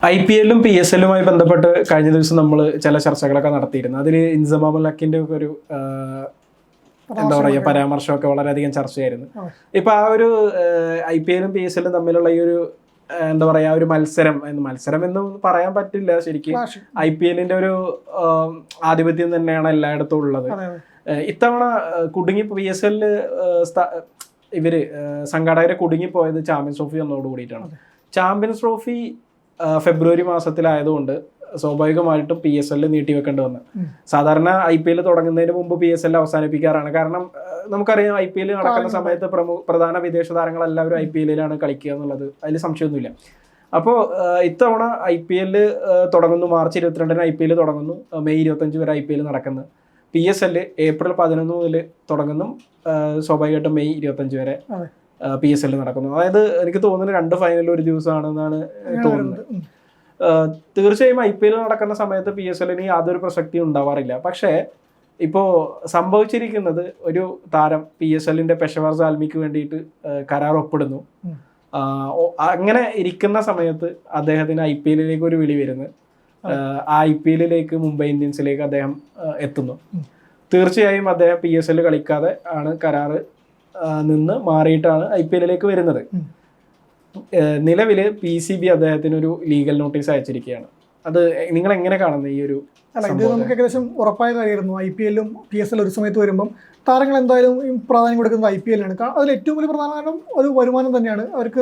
IPL-ഉം PSL-ഉമായി ബന്ധപ്പെട്ട് കഴിഞ്ഞ ദിവസം നമ്മൾ ചില ചർച്ചകളൊക്കെ നടത്തിയിരുന്നു. അതിൽ ഇൻസമാം ലക്കിന്റെ ഒക്കെ ഒരു എന്താ പറയുക പരാമർശമൊക്കെ വളരെയധികം ചർച്ചയായിരുന്നു. ഇപ്പൊ ആ ഒരു IPL-ഉം PSL-ഉം തമ്മിലുള്ള ഈ ഒരു എന്താ പറയാ ഒരു മത്സരം എന്ന് പറയാൻ പറ്റില്ല. ശരിക്കും IPL-ന്റെ ഒരു ആധിപത്യം തന്നെയാണ് എല്ലായിടത്തും ഉള്ളത്. ഇത്തവണ കുടുങ്ങി PSL-ല് ഇവര് സംഘാടകരെ കുടുങ്ങിപ്പോയത് ചാമ്പ്യൻസ് ട്രോഫി വന്നതോട് കൂടിയിട്ടാണ്. ചാമ്പ്യൻസ് ട്രോഫി ഫെബ്രുവരി മാസത്തിലായതുകൊണ്ട് സ്വാഭാവികമായിട്ടും PSL നീട്ടിവെക്കേണ്ടി വന്നു. സാധാരണ IPL തുടങ്ങുന്നതിന് മുമ്പ് PSL അവസാനിപ്പിക്കാറാണ്. കാരണം നമുക്കറിയാം IPL നടക്കുന്ന സമയത്ത് പ്രധാന വിദേശ താരങ്ങളെല്ലാവരും IPL-ലാണ് കളിക്കുക എന്നുള്ളത് അതിൽ സംശയമൊന്നുമില്ല. അപ്പോൾ ഇത്തവണ IPL തുടങ്ങുന്നു. മാർച്ച് 22-ന് IPL തുടങ്ങുന്നു. മെയ് 25 വരെ IPL നടക്കുന്നു. PSL ഏപ്രിൽ 11 മുതൽ തുടങ്ങുന്നു. സ്വാഭാവികമായിട്ടും മെയ് 25 വരെ PSL നടക്കുന്നു. അതായത് എനിക്ക് തോന്നുന്നു 2 ഫൈനൽ ഒരു ദിവസമാണെന്നാണ് തോന്നുന്നത്. തീർച്ചയായും IPL നടക്കുന്ന സമയത്ത് PSL-ന് യാതൊരു പ്രസക്തിയും ഉണ്ടാവാറില്ല. പക്ഷേ ഇപ്പോൾ സംഭവിച്ചിരിക്കുന്നത് ഒരു താരം PSL-ന്റെ പെഷവാർ സാൽമിക്ക് വേണ്ടിയിട്ട് കരാർ ഒപ്പിടുന്നു. അങ്ങനെ ഇരിക്കുന്ന സമയത്ത് അദ്ദേഹത്തിന് IPL-ലേക്ക് ഒരു വിളി വരുന്നു. ആ IPL-ലേക്ക് മുംബൈ ഇന്ത്യൻസിലേക്ക് അദ്ദേഹം എത്തുന്നു. തീർച്ചയായും അദ്ദേഹം PSL കളിക്കാതെ ആണ് കരാറ് നിന്ന് മാറിയിട്ടാണ് IPL-ലേക്ക് വരുന്നത്. നിലവിൽ PCB അദ്ദേഹത്തിന് ഒരു ലീഗൽ നോട്ടീസ് അയച്ചിരിക്കുകയാണ്. അത് നിങ്ങൾ എങ്ങനെ കാണുന്നത് ഈ ഒരു? ഇത് നമുക്ക് ഏകദേശം ഉറപ്പായ കാര്യമായിരുന്നു. IPL-ഉം PSL ഒരു സമയത്ത് വരുമ്പം താരങ്ങൾ എന്തായാലും പ്രാധാന്യം കൊടുക്കുന്നത് IPL-ആണ്. അതിൽ ഏറ്റവും വലിയ പ്രധാന കാരണം ഒരു വരുമാനം തന്നെയാണ്. അവർക്ക്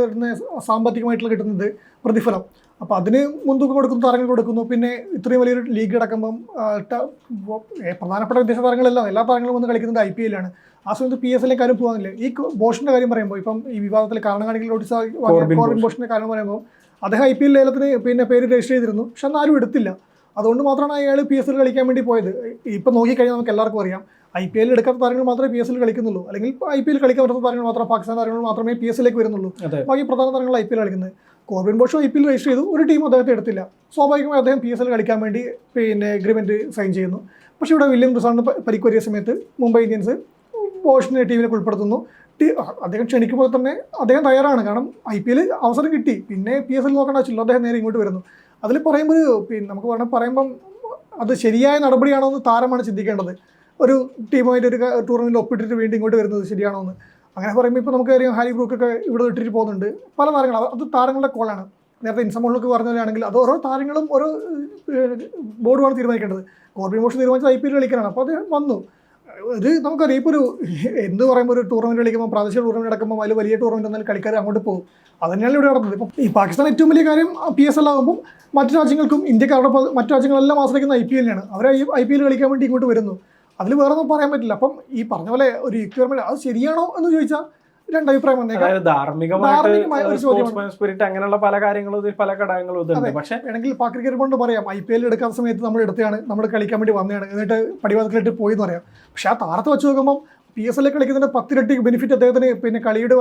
സാമ്പത്തികമായിട്ടുള്ള കിട്ടുന്നത് പ്രതിഫലം. അപ്പോൾ അതിന് മുൻതൂക്കം കൊടുക്കുന്നു, താരങ്ങൾ കൊടുക്കുന്നു. പിന്നെ ഇത്രയും വലിയൊരു ലീഗ് അടക്കുമ്പം പ്രധാനപ്പെട്ട വിദേശ താരങ്ങളെല്ലാം എല്ലാ താരങ്ങളും വന്ന് കളിക്കുന്നത് IPL-ആണ്. ആ സമയത്ത് PSL-ലേക്ക് ആരും പോകാനില്ല. ഈ ബോഷിൻ്റെ കാര്യം പറയുമ്പോൾ ഇപ്പം ഈ വിവാദത്തിൽ കാരണക്കാണെങ്കിൽ നോട്ടീസ് കോർബിൻ ബോഷിൻ്റെ കാര്യം പറയുമ്പോൾ അദ്ദേഹം IPL ലേലത്തിന് പിന്നെ പേര് രജിസ്റ്റർ ചെയ്തിരുന്നു. പക്ഷെ അന്ന് ആരും എടുത്തില്ല. അതുകൊണ്ട് മാത്രമാണ് അയാൾ PSL കളിക്കാൻ വേണ്ടി പോയത്. ഇപ്പം നോക്കിക്കഴിഞ്ഞാൽ നമുക്ക് എല്ലാവർക്കും അറിയാം IPL എടുക്കാത്ത താരങ്ങൾ മാത്രമേ PSL കളിക്കുന്നുള്ളൂ. അല്ലെങ്കിൽ IPL കളിക്കാൻ പറ്റുന്ന താരങ്ങൾ മാത്രം, പാകിസ്ഥാൻ താരങ്ങൾ മാത്രമേ PSL-ലേക്ക് വരുന്നുള്ളൂ. ബാക്കി പ്രധാന താരങ്ങൾ IPL കളിക്കുന്നത്. കോർബിൻ ബോഷ് IPL രജിസ്റ്റർ ചെയ്തു. ഒരു ടീം അദ്ദേഹത്തെ എടുത്തില്ല. സ്വാഭാവികമായി അദ്ദേഹം PSL കളിക്കാൻ വേണ്ടി പിന്നെ എഗ്രിമെൻറ്റ് സൈൻ ചെയ്യുന്നു. പക്ഷേ ഇവിടെ വില്യം റിസാർഡിന് പരിക്കുപറ്റിയ സമയത്ത് മുംബൈ ഇന്ത്യൻസ് ബോഷിനെ ടീമിലേക്ക് ഉൾപ്പെടുത്തുന്നു. അദ്ദേഹം ക്ഷണിക്കുമ്പോൾ തന്നെ അദ്ദേഹം തയ്യാറാണ്. കാരണം IPL അവസരം കിട്ടി. പിന്നെ PSL നോക്കേണ്ട ആവശ്യമില്ല. അദ്ദേഹം നേരെ ഇങ്ങോട്ട് വരുന്നു. അതിൽ പറയുമ്പോൾ പിന്നെ നമുക്ക് പറയുമ്പം അത് ശരിയായ നടപടിയാണോ എന്ന് താരമാണ് ചിന്തിക്കേണ്ടത്. ഒരു ടീമായിട്ട് ഒരു ടൂർണമെൻറ്റിൽ ഒപ്പിട്ടിട്ട് വീണ്ടും ഇങ്ങോട്ട് വരുന്നത് ശരിയാണോ എന്ന്. അങ്ങനെ പറയുമ്പോൾ ഇപ്പോൾ നമുക്കറിയാം ഹാരി ബ്രൂക്കൊക്കെ ഇവിടെ ഇട്ടിട്ട് പോകുന്നുണ്ട്. പല താരങ്ങൾ അത് താരങ്ങളുടെ കോളാണ്. നേരത്തെ ഇൻസമോളിലൊക്കെ പറഞ്ഞ പോലെയാണെങ്കിൽ അത് ഓരോ താരങ്ങളും ഓരോ ബോർഡുമാണ് തീരുമാനിക്കേണ്ടത്. കോർബിൻ ബോഷ് തീരുമാനിച്ചത് IPL കളിക്കാനാണ്. അപ്പോൾ അദ്ദേഹം വന്നു. ഇത് നമുക്കറിയാം. ഇപ്പോൾ ഒരു എന്ത് പറയുമ്പോൾ ഒരു ടൂർണമെൻറ്റ് കളിക്കുമ്പോൾ പ്രാദേശിക ടൂർണമെൻറ്റ് നടക്കുമ്പോൾ അതിൽ വലിയ ടൂർണമെൻറ്റ് വന്നാൽ കളിക്കാർ അങ്ങോട്ട് പോകും. അത് തന്നെയാണ് ഇവിടെ നടന്നത്. ഇപ്പം ഈ പാകിസ്ഥാൻ ഏറ്റവും വലിയ കാര്യം PSL ആകുമ്പോൾ മറ്റു രാജ്യങ്ങൾക്കും ഇന്ത്യക്കാരുടെ മറ്റു രാജ്യങ്ങളെല്ലാം ആശ്രയിക്കുന്ന IPL-ലാണ്. അവർ IPL കളിക്കാൻ വേണ്ടി ഇങ്ങോട്ട് വരുന്നു. അതിൽ വേറെ ഒന്നും പറയാൻ പറ്റില്ല. അപ്പം ഈ പറഞ്ഞ പോലെ ഒരു യുക്തിപരമായി അത് ശരിയാണോ എന്ന് ചോദിച്ചാൽ രണ്ട് അഭിപ്രായം വന്നേക്കാം. അങ്ങനെയുള്ള പല കാര്യങ്ങളും പല ഘടകങ്ങളും. പക്ഷേ വേണമെങ്കിൽ ക്രിക്കറ്റ് കൊണ്ട് പറയാം IPL എടുക്കാത്ത സമയത്ത് നമ്മൾ എടുത്തതാണ്, നമ്മൾ കളിക്കാൻ വേണ്ടി വന്നതാണ്, എന്നിട്ട് പടിവാദത്തിലിട്ട് പോയി എന്ന് പറയാം. പക്ഷെ ആ താരത്തെ വെച്ച് നോക്കുമ്പോൾ PSL കളിക്കുന്നതിൻ്റെ 10 ഇരട്ടി ബെനിഫിറ്റ് അദ്ദേഹത്തിന് പിന്നെ കളിയുടെ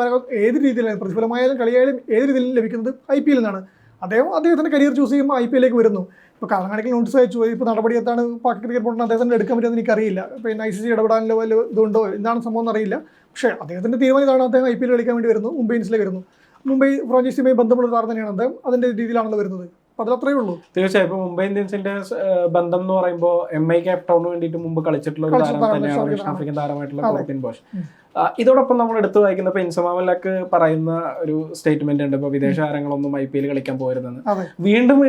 ഏത് രീതിയിലായാലും പ്രതിഫലമായാലും കളിയായാലും ഏത് രീതിയിലും ലഭിക്കുന്നത് IPL നിന്നാണ്. അദ്ദേഹത്തിൻ്റെ കരിയർ ചൂസ് ചെയ്യുമ്പോൾ IPL-ലേക്ക് വരുന്നു. ഇപ്പോൾ കാലങ്ങാടിക്ക് നോട്ടീസ് അയച്ചു. ഇപ്പോൾ നടപടി എത്താണ് ക്രിക്കറ്റ് ബോർഡിന് അദ്ദേഹത്തിന് എടുക്കാൻ പറ്റുമെന്ന് എനിക്കറിയില്ല. പിന്നെ ICC ഇടപെടാനുള്ള വല്ല ഇതുണ്ടോ എന്താണ് സംഭവം എന്നറിയില്ല. പക്ഷേ അദ്ദേഹത്തിൻ്റെ തീരുമാനം ഇതാണ്. അദ്ദേഹം IPL കളിക്കാൻ വേണ്ടി വരുന്നു. മുംബൈ ഇന്ത്യൻസിലേക്ക് വരുന്നു. മുംബൈ ഫ്രാഞ്ചൈസിയുമായി ബന്ധമുള്ള താരം തന്നെയാണ് അദ്ദേഹം. അതിൻ്റെ രീതിയിലാണല്ലോ വരുന്നത്. അപ്പോൾ അതിലത്രയേ ഉള്ളൂ. തീർച്ചയായും ഇപ്പോൾ മുംബൈ ഇന്ത്യൻസിന്റെ ബന്ധം എന്ന് പറയുമ്പോൾ MI കേപ്പ് ടൗണിന് വേണ്ടിയിട്ട് മുമ്പ് കളിച്ചിട്ടുള്ള ഒരു താരം തന്നെയാണ് ദക്ഷിണാഫ്രിക്കൻ താരമായിട്ടുള്ള കോർബിൻ ബോഷ്. ഇതോടൊപ്പം നമ്മൾ എടുത്തു വായിക്കുന്ന ഇപ്പോൾ ഇൻസമാം ലക്ക് പറയുന്ന ഒരു സ്റ്റേറ്റ്മെന്റ് ഉണ്ട്. ഇപ്പോൾ വിദേശ താരങ്ങളൊന്നും IPL കളിക്കാൻ പോരുതെന്ന്. വീണ്ടും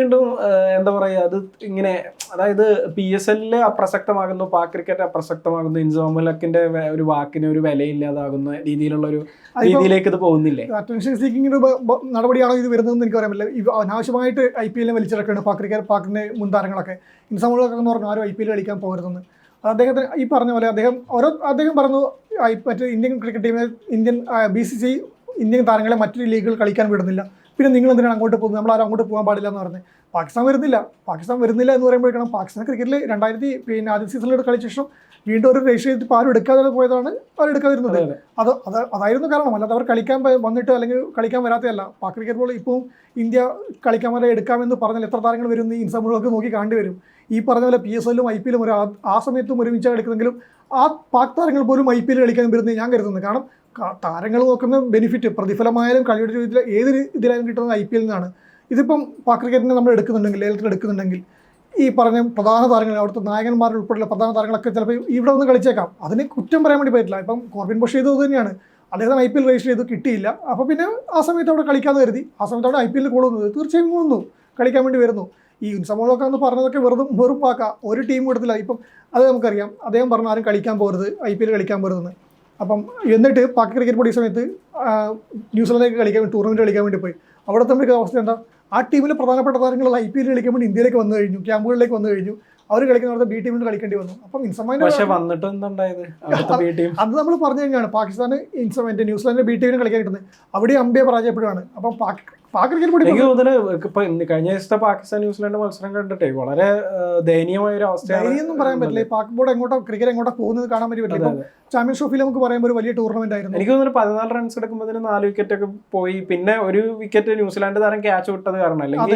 എന്താ പറയുക, അത് ഇങ്ങനെ അതായത് PSL അപ്രസക്തമാകുന്നു, ക്രിക്കറ്റ് അപ്രസക്തമാകുന്നു, ഇൻസമാം ലക്കിന്റെ ഒരു വാക്കിന് ഒരു വിലയില്ലാതാകുന്ന രീതിയിലുള്ള ഒരു രീതിയിലേക്ക് ഇത് പോകുന്നില്ലേ? അറ്റൻഷൻ സീക്കിംഗ് നടപടിയാണോ ഇത് വരുന്നതെന്ന് എനിക്ക് പറയാൻ പറ്റില്ല. അനാവശ്യമായിട്ട് IPL വലിച്ചിറക്കാണ് പാക്കിന്റെ മുൻതാരങ്ങളൊക്കെ. ഇൻസമാം ലക്ക് എന്ന് പറഞ്ഞു ആരും IPL കളിക്കാൻ പോകരുതെന്ന്. അദ്ദേഹത്തിന് ഈ പറഞ്ഞ പോലെ അദ്ദേഹം പറഞ്ഞു മറ്റേ ഇന്ത്യൻ ക്രിക്കറ്റ് ടീമിനെ BCCI ഇന്ത്യൻ താരങ്ങളെ മറ്റൊരു ലീഗുകൾ കളിക്കാൻ വിടുന്നില്ല. പിന്നെ നിങ്ങൾ എന്തിനാണ് അങ്ങോട്ട് പോകുന്നത്? നമ്മളാരും അങ്ങോട്ട് പോകാൻ പാടില്ല എന്ന് പറഞ്ഞത്. പാകിസ്ഥാൻ വരുന്നില്ല എന്ന് പറയുമ്പോഴേക്കണം പാകിസ്ഥാൻ ക്രിക്കറ്റിൽ 2000 ആദ്യ സീസണിൽ കളിച്ച ശേഷം വീണ്ടും ഒരു രജിസ്റ്റർ ചെയ്തിട്ട് ആരും എടുക്കാതെ പോയതാണ് അവർ എടുക്കാതിരുന്നത്. അതായിരുന്നു കാരണം. അല്ലാതെ അവർ കളിക്കാൻ വന്നിട്ട് അല്ലെങ്കിൽ കളിക്കാൻ വരാത്തതല്ല. ക്രിക്കറ്റ് ബോൾ ഇപ്പോൾ ഇന്ത്യ കളിക്കാൻ വരെ എടുക്കാമെന്ന് പറഞ്ഞാൽ എത്ര താരങ്ങൾ വരും ഈ ഇൻസമുകളൊക്കെ നോക്കി കാണേണ്ടി വരും. ഈ പറഞ്ഞ പോലെ PSL-ഉം IPL-ഉം ആ സമയത്തും ഒരുമിച്ച് കളിക്കുന്നെങ്കിലും ആ പാക് താരങ്ങൾ പോലും IPL കളിക്കാൻ വരുന്നത് ഞാൻ കരുതുന്നത്. കാരണം താരങ്ങൾ നോക്കുന്ന ബെനിഫിറ്റ് പ്രതിഫലമായാലും കളിയുടെ രീതിയിൽ ഏത് ഇതിലായാലും കിട്ടുന്നത് IPL നിന്നാണ്. ഇതിപ്പം പാക് ക്രിക്കറ്റിനെ നമ്മൾ എടുക്കുന്നുണ്ടെങ്കിൽ ലേലത്തിൽ എടുക്കുന്നുണ്ടെങ്കിൽ ഈ പറഞ്ഞ പ്രധാന താരങ്ങൾ അവിടുത്തെ നായകന്മാർ ഉൾപ്പെടെയുള്ള പ്രധാന താരങ്ങളൊക്കെ ചിലപ്പോൾ ഇവിടെ ഒന്ന് കളിച്ചേക്കാം. അതിന് കുറ്റം പറയാൻ വേണ്ടി പറ്റില്ല. ഇപ്പം കോർബിൻ ബഷീർ ചെയ്തത് തന്നെയാണ്, അദ്ദേഹം IPL രജിസ്റ്റർ ചെയ്തു, കിട്ടിയില്ല. അപ്പോൾ പിന്നെ ആ സമയത്ത് അവിടെ കളിക്കാമെന്ന് കരുതി. ആ സമയത്ത് അവിടെ IPL കൂടുന്നത് തീർച്ചയായും വന്നു, കളിക്കാൻ വേണ്ടി വരുന്നു. ഈ ഉൻസമോളൊക്കെ എന്ന് പറഞ്ഞതൊക്കെ വെറും വാക്കാ, ഒരു ടീം കൊടുത്തില്ല. ഇപ്പം അത് നമുക്കറിയാം, അദ്ദേഹം പറഞ്ഞു ആരും കളിക്കാൻ പോകരുത്, IPL കളിക്കാൻ പോകരുതെന്ന്. അപ്പം എന്നിട്ട് പാക് ക്രിക്കറ്റ് ബോർഡ് ഈ സമയത്ത് ന്യൂസിലൻഡിലേക്ക് കളിക്കാൻ ടൂർണമെൻറ്റ് കളിക്കാൻ വേണ്ടി പോയി. അവിടെ തമ്മിൽ അവസ്ഥ എന്താ, ആ ടീമിലെ പ്രധാനപ്പെട്ട താരങ്ങൾ IPL കളിക്കാൻ വേണ്ടി ഇന്ത്യയിലേക്ക് വന്നു കഴിഞ്ഞു, ക്യാമ്പുകളിലേക്ക് വന്നു കഴിഞ്ഞു. അവർ കളിക്കുന്നവരുടെ ബി ടീമിന് കളിക്കേണ്ടി വന്നു. അപ്പം ഇൻസമാൻ്റെ അത് നമ്മൾ പറഞ്ഞു കഴിഞ്ഞാണ് പാകിസ്ഥാന് ന്യൂസിലാൻഡിന്റെ ബി ടീമിന് കളിക്കാൻ കിട്ടുന്നത്. അവിടെ അമ്പയെ പരാജയപ്പെടുകയാണ്. അപ്പം പാക് ക്രിക്കറ്റ് ബോർഡ് എനിക്ക് തോന്നുന്നു കഴിഞ്ഞ ദിവസത്തെ പാകിസ്ഥാൻ ന്യൂസിലാൻഡ് മത്സരം കണ്ടിട്ടേ വളരെ ദയനീയമായ ഒരു അവസ്ഥയാണ്. ദയനീയൊന്നും പറയാൻ പറ്റില്ല. ഈ പാക് ബോർഡ് ക്രിക്കറ്റ് എങ്ങോട്ടാ പോകുന്നത് കാണാൻ വേണ്ടി പറ്റില്ല. ചാമ്പ്യൻസ് ട്രോഫിയിൽ നമുക്ക് പറയുമ്പോൾ ഒരു വലിയ ടൂർണമെന്റ് ആയിരുന്നു. എനിക്ക് തോന്നുന്നു 14 റൺസ് എടുക്കുമ്പോൾ 4 വിക്കറ്റ് ഒക്കെ പോയി. പിന്നെ ഒരു വിക്കറ്റ് ന്യൂസിലാൻഡ് താരം ക്യാച്ച് വിട്ടത് കാരണം, അല്ലെങ്കിൽ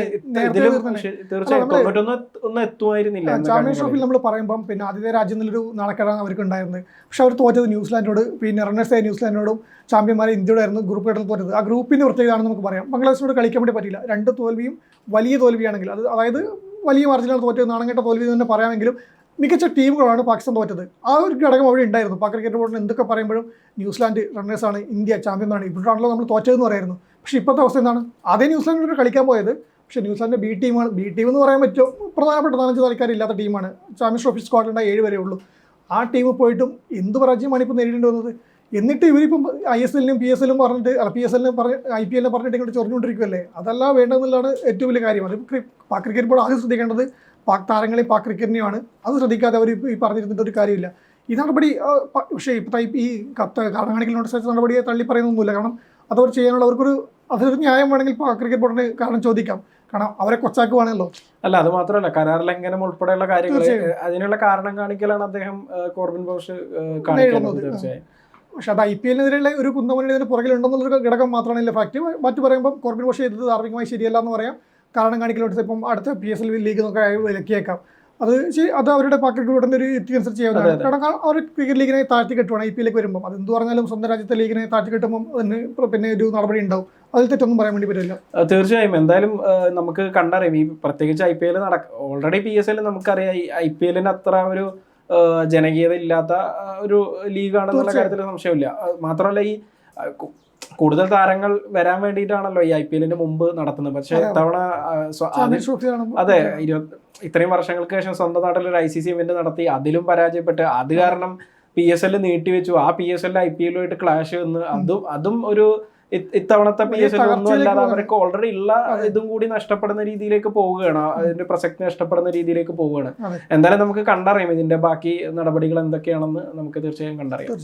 തീർച്ചയായും 91 എത്തുമായിരുന്നില്ല. ചാമ്പ്യൻസ് ട്രോഫിയിൽ നമ്മൾ പറയുമ്പോൾ പിന്നെ ആദ്യത്തെ രാജ്യം എന്നൊരു നാണക്കേടാണ് അവർക്ക് ഉണ്ടായിരുന്നത്. പക്ഷെ അവർ തോറ്റത് ന്യൂസിലാൻഡിനോട്, പിന്നെ റണ്ണേഴ്സായ ന്യൂസിലാൻഡിനോടും ചാമ്പ്യന്മാരെ ഇന്ത്യയോടായിരുന്നു ഗ്രൂപ്പ് ഘട്ടത്തിൽ തോറ്റത്. ആ ഗ്രൂപ്പിന്റെ പ്രത്യേകതയാണെന്ന് നമുക്ക് പറയാം. ബംഗ്ലാദേശിനോട് കളിക്കാൻ വേണ്ടി പറ്റില്ല. 2 തോൽവിയും വലിയ തോൽവിയാണെങ്കിൽ, അതായത് വലിയ മാർജിനാണ് തോറ്റത്, നാണംകെട്ട തോൽവി തന്നെ പറയാമെങ്കിലും മികച്ച ടീമുകളാണ് പാകിസ്ഥാൻ തോറ്റത്. ആ ഒരു ഘടകം അവിടെ ഉണ്ടായിരുന്നു. പാക് ക്രിക്കറ്റ് ബോർഡിന് എന്തൊക്കെ പറയുമ്പോഴും ന്യൂസിലാൻഡ് റണ്ണേഴ്സാണ്, ഇന്ത്യ ചാമ്പ്യന്മാരാണ്, ഇവിടെയാണല്ലോ നമ്മൾ തോറ്റതെന്ന് പറയായിരുന്നു. പക്ഷേ ഇപ്പോഴത്തെ അവസ്ഥ എന്താണ്? അതേ ന്യൂസിലാൻഡിനോട് കളിക്കാൻ പോയത്, പക്ഷേ ന്യൂസിലാൻഡിൻ്റെ ബി ടീമാണ്. ബി ടീം എന്ന് പറയാൻ പറ്റും പ്രധാനപ്പെട്ട 4 കളിക്കാരില്ലാത്ത ടീമാണ്. ചാമ്പ്യൻസ് ട്രോഫി സ്ക്വാഡിലുണ്ട് 7 വരെ ഉള്ളൂ. ആ ടീം പോയിട്ടും എന്ത് പരാജയമാണ് ഇപ്പോൾ നേരിടേണ്ടി വന്നത്. എന്നിട്ട് ഇവരിപ്പം ISL-നും PSL-നും പറഞ്ഞിട്ട് PSL-നും IPL-നും പറഞ്ഞിട്ട് ഇങ്ങോട്ട് ചൊറിഞ്ഞുകൊണ്ടിരിക്കുമല്ലേ. അതല്ല വേണ്ടതെന്നുള്ളതാണ് ഏറ്റവും വലിയ കാര്യം. അത് പാക് ക്രിക്കറ്റ് ബോർഡ് ആദ്യം ശ്രദ്ധിക്കേണ്ടത് പാക് താരങ്ങളെയും പാക് ക്രിക്കറ്റിനെയുമാണ്. അത് ശ്രദ്ധിക്കാതെ അവർ ഈ പറഞ്ഞിരുന്നിട്ട് ഒരു കാര്യമില്ല. ഈ നടപടി പക്ഷേ ഇപ്പോഴത്തെ ഈ കാരണം കാണിക്കൽ നോട്ടീസ് നടപടിയെ തള്ളി പറയുന്നൊന്നുമില്ല. കാരണം അതവർ ചെയ്യാനുള്ള അതൊരു ന്യായം വേണമെങ്കിൽ പാക് ക്രിക്കറ്റ് ബോർഡിന് കാരണം ചോദിക്കാം. കാരണം അവരെ കൊച്ചാക്കുവാണല്ലോ. അല്ല, അത് മാത്രമല്ല, കരാർ ലംഘനം ഉൾപ്പെടെയുള്ള കാര്യങ്ങൾ, അതിനുള്ള കാരണം കാണിക്കലാണ് അദ്ദേഹം കോർബിൻ ബോഷ് കാണിക്കുന്നത്. തീർച്ചയായും. പക്ഷെ അത് IPL-നെതിരെയുള്ള ഒരു കുന്തമണി ഇതിന് പുറകിലുണ്ടെന്നുള്ളൊരു ഘടകം മാത്രമാണ് ഫാക്ട്. മറ്റു പറയുമ്പോൾ കോർബിൻ ബോഷ് ചെയ്തത് ധാർമ്മികമായി ശരിയല്ല എന്ന് പറയാം. കാരണം കാണിക്കൽ നോട്ടീസ് ഇപ്പം അടുത്ത PSL ലീഗ് എന്നൊക്കെ വിലക്കിയേക്കാം. അത് അവരുടെ പാക് ക്രിക്കറ്റ് ബോർഡിൻ്റെ ഒരു യുക്തി അനുസരിച്ച് ചെയ്യാവുന്നതാണ്. കാരണം അവർ ക്രിക്കറ്റ് ലീഗിനെ താഴ്ത്തി കെട്ടുവാണ് IPL-ലേക്ക് വരുമ്പോൾ. അത് എന്ത് പറഞ്ഞാലും സ്വന്തം രാജ്യത്തെ ലീഗിനെ താഴ്ത്തി കെട്ടുമ്പോൾ അതിന് പിന്നെ ഒരു നടപടി ഉണ്ടാവും. അതിൽ തെറ്റൊന്നും പറയാൻ വേണ്ടി പറ്റില്ല. തീർച്ചയായും. എന്തായാലും നമുക്ക് കണ്ടറിയാം, ഈ പ്രത്യേകിച്ച് IPL ഓൾറെഡി PSL നമുക്കറിയാം IPL-ന് അത്ര ഒരു ജനകീയത ഇല്ലാത്ത ഒരു ലീഗാണെന്നുള്ള കാര്യത്തിൽ സംശയമില്ല. മാത്രമല്ല, ഈ കൂടുതൽ താരങ്ങൾ വരാൻ വേണ്ടിയിട്ടാണല്ലോ ഈ IPL-ന്റെ മുമ്പ് നടത്തുന്നത്. പക്ഷേ ഇത്തവണ അതെ, ഇത്രയും വർഷങ്ങൾക്ക് ശേഷം സ്വന്തം നാട്ടിൽ ഒരു ICC ഇവന്റ് നടത്തി, അതിലും പരാജയപ്പെട്ട്, അത് കാരണം PSL നീട്ടിവെച്ചു. ആ PSL IPL-ആയിട്ട് ക്ലാഷ് വന്ന് അതും ഒരു ഇത്തവണത്തെ PSL ഒന്നും അല്ലാതെ അവർക്ക് ഓൾറെഡി ഉള്ള ഇതും കൂടി നഷ്ടപ്പെടുന്ന രീതിയിലേക്ക് പോവുകയാണ്. അതിന്റെ പ്രസക്തി നഷ്ടപ്പെടുന്ന രീതിയിലേക്ക് പോവുകയാണ്. എന്തായാലും നമുക്ക് കണ്ടറിയാം ഇതിന്റെ ബാക്കി നടപടികൾ എന്തൊക്കെയാണെന്ന് നമുക്ക് തീർച്ചയായും കണ്ടറിയാം.